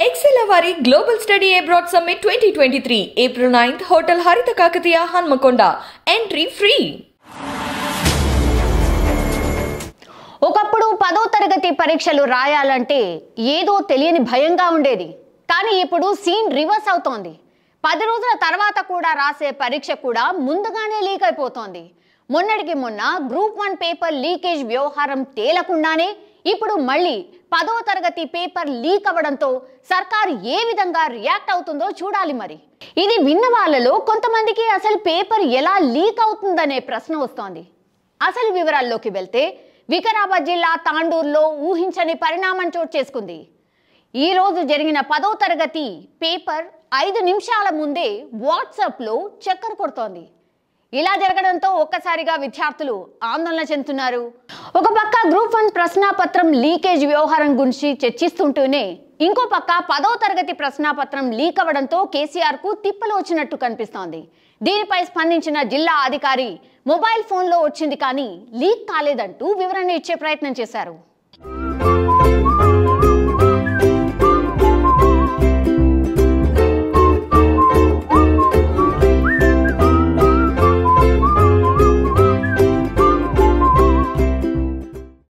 Excelavaari Global Study Abroad Summit 2023, April 9th, Hotel Haritha Kakatiya, Hanmakonda. Entry free. ఒకప్పుడు 10వ తరగతి పరీక్షలు రాయాలంటే ఏదో తెలియని భయంగా ఉండేది. కానీ ఇప్పుడు సీన్ రివర్స్ అవుతోంది. 10 రోజుల తర్వాత కూడా రాసే పరీక్ష కూడా ముందుగానే లీక్ అయిపోతోంది. మొన్నటికి మొన్న గ్రూప్ 1 పేపర్ లీకేజ్ వ్యవహారం తేలకుండానే ఇప్పుడు మళ్ళీ 10వ తరగతి పేపర్ లీక్ అవ్వడంతో సర్కార్ ఏ విధంగా రియాక్ట్ అవుతుందో చూడాలి. మరి ఇది విన్న వాళ్ళలో కొంతమందికి అసలు పేపర్ ఎలా లీక్ అవుతుందనే ప్రశ్న వస్తోంది. అసలు వివరాల్లోకి వెళ్తే వికారాబాద్ జిల్లా తాండూరులో ఊహించని పరిణామం చోటు చేసుకుంది. ఈ రోజు జరిగిన 10వ తరగతి పేపర్ 5 నిమిషాల ముందే వాట్సాప్లో చక్కర్ కొడుతోంది. ఇలా జరగడంతో ఒక్కసారిగా విద్యార్థులు ఆందోళన చెందుతున్నారు. ఒక పక్క గ్రూప్ 1 ప్రశ్నాపత్రం లీకేజ్ వ్యవహారం గురించి చర్చిస్తుంటూనే ఇంకో పక్క 10వ తరగతి ప్రశ్నాపత్రం లీక్ అవ్వడంతో కేసీఆర్ కు తిప్పలు వచ్చినట్టు కనిపిస్తోంది. దీనిపై స్పందించిన జిల్లా అధికారి మొబైల్ ఫోన్లో వచ్చింది కానీ లీక్ కాలేదంటూ వివరణ ఇచ్చే ప్రయత్నం చేశారు.